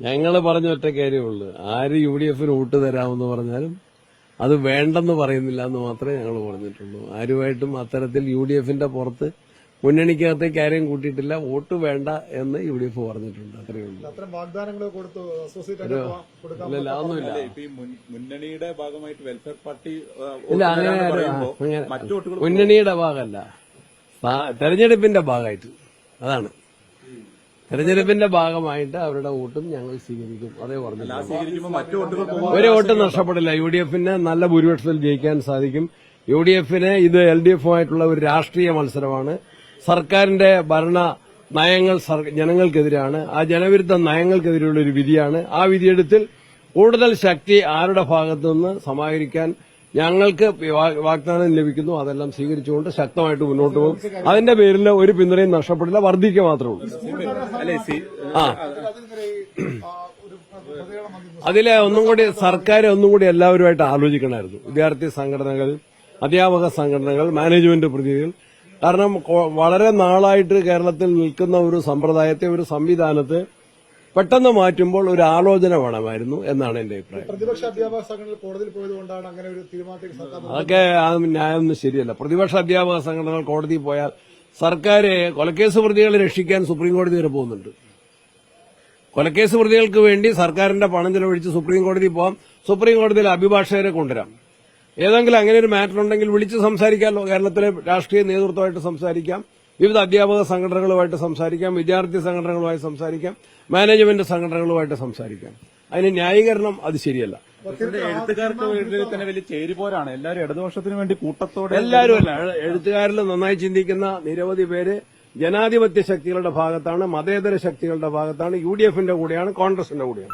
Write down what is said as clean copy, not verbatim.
ഞങ്ങൾ പറഞ്ഞ ഒറ്റ കാര്യമുള്ളൂ, ആര് UDF-ന് വോട്ട് തരാമെന്ന് പറഞ്ഞാലും അത് വേണ്ടെന്ന് പറയുന്നില്ല എന്ന് മാത്രമേ ഞങ്ങൾ പറഞ്ഞിട്ടുള്ളൂ. ആരുമായിട്ടും അത്തരത്തിൽ UDF-ന്റെ പുറത്ത് മുന്നണിക്കകത്തേക്ക് ആരെയും കൂട്ടിയിട്ടില്ല. വോട്ട് വേണ്ട എന്ന് UDF പറഞ്ഞിട്ടുണ്ട്. അത്രയേ ഉള്ളൂ. ഇല്ല, അതൊന്നുമില്ല. മുന്നണിയുടെ ഭാഗമായിട്ട് വെൽഫെയർ പാർട്ടി ഇല്ല, അങ്ങനെ മുന്നണിയുടെ ഭാഗമല്ല, തെരഞ്ഞെടുപ്പിന്റെ ഭാഗമായിട്ട്. അതാണ് തെരഞ്ഞെടുപ്പിന്റെ ഭാഗമായിട്ട് അവരുടെ വോട്ടും ഞങ്ങൾ സ്വീകരിക്കും. അതേ പറഞ്ഞു. ഒരു വോട്ട് നഷ്ടപ്പെടില്ല. UDF-ന് നല്ല ഭൂരിപക്ഷത്തിൽ ജയിക്കാൻ സാധിക്കും. UDF-ന് ഇത് LDF-ഉമായിട്ടുള്ള ഒരു രാഷ്ട്രീയ മത്സരമാണ്. സർക്കാരിന്റെ ഭരണ നയങ്ങൾ ജനങ്ങൾക്കെതിരാണ്. ആ ജനവിരുദ്ധ നയങ്ങൾക്കെതിരെയുള്ള ഒരു വിധിയാണ്. ആ വിധിയെടുത്തിൽ കൂടുതൽ ശക്തി ആരുടെ ഭാഗത്തുനിന്ന് സമാഹരിക്കാൻ ഞങ്ങൾക്ക് വാഗ്ദാനം ലഭിക്കുന്നു, അതെല്ലാം സ്വീകരിച്ചുകൊണ്ട് ശക്തമായിട്ട് മുന്നോട്ട് പോകും. അതിന്റെ പേരിൽ ഒരു പിന്തുണയും നഷ്ടപ്പെടില്ല, വർദ്ധിക്കുക മാത്രമേ ഉള്ളൂ. അതിലെ സർക്കാർ ഒന്നും കൂടി എല്ലാവരുമായിട്ട് ആലോചിക്കണമായിരുന്നു. വിദ്യാർത്ഥി സംഘടനകൾ, അധ്യാപക സംഘടനകൾ, മാനേജ്മെന്റ് പ്രതിനിധികൾ. കാരണം വളരെ നാളായിട്ട് കേരളത്തിൽ നിൽക്കുന്ന ഒരു സമ്പ്രദായത്തെ, ഒരു സംവിധാനത്തെ പെട്ടെന്ന് മാറ്റുമ്പോൾ ഒരു ആലോചന വേണമായിരുന്നു എന്നാണ് എന്റെ അഭിപ്രായം. പ്രതിപക്ഷ അധ്യാപക സംഘടനകൾ കോടതിയിൽ പോയതുകൊണ്ടാണ് അങ്ങനെ ഒരു തീരുമാനത്തിൽ അതൊക്കെ ന്യായമൊന്നും ശരിയല്ല. പ്രതിപക്ഷ അധ്യാപക സംഘടനകൾ കോടതിയിൽ പോയാൽ സർക്കാർ കൊലക്കേസ് പ്രതികളെ രക്ഷിക്കാൻ സുപ്രീംകോടതി വരെ പോകുന്നുണ്ട്. കൊലക്കേസ് പ്രതികൾക്ക് വേണ്ടി സർക്കാരിന്റെ പണം ചെലവഴിച്ച് സുപ്രീംകോടതിയിൽ പോകാം, സുപ്രീംകോടതിയിലെ അഭിഭാഷകരെ കൊണ്ടുവരാം. ഏതെങ്കിലും അങ്ങനെ ഒരു മാറ്റർ ഉണ്ടെങ്കിൽ വിളിച്ച് സംസാരിക്കാമല്ലോ. കേരളത്തിലെ രാഷ്ട്രീയ നേതൃത്വമായിട്ട് സംസാരിക്കാം, വിവിധ അധ്യാപക സംഘടനകളുമായിട്ട് സംസാരിക്കാം, വിദ്യാർത്ഥി സംഘടനകളുമായി സംസാരിക്കാം, മാനേജ്മെന്റ് സംഘടനകളുമായിട്ട് സംസാരിക്കാം. അതിന് ന്യായീകരണം അത് ശരിയല്ല. എഴുത്തുകാർക്ക് തന്നെ വലിയ ചേരിപോരാണ്. എല്ലാവരും ഇടതുപക്ഷത്തിന് വേണ്ടി കൂട്ടത്തോടെ എല്ലാവരും അല്ല, എഴുത്തുകാരിൽ നന്നായി ചിന്തിക്കുന്ന നിരവധി പേര് ജനാധിപത്യ ശക്തികളുടെ ഭാഗത്താണ്, മതേതര ശക്തികളുടെ ഭാഗത്താണ്, UDF-ന്റെ കൂടെയാണ്, കോൺഗ്രസിന്റെ കൂടെയാണ്.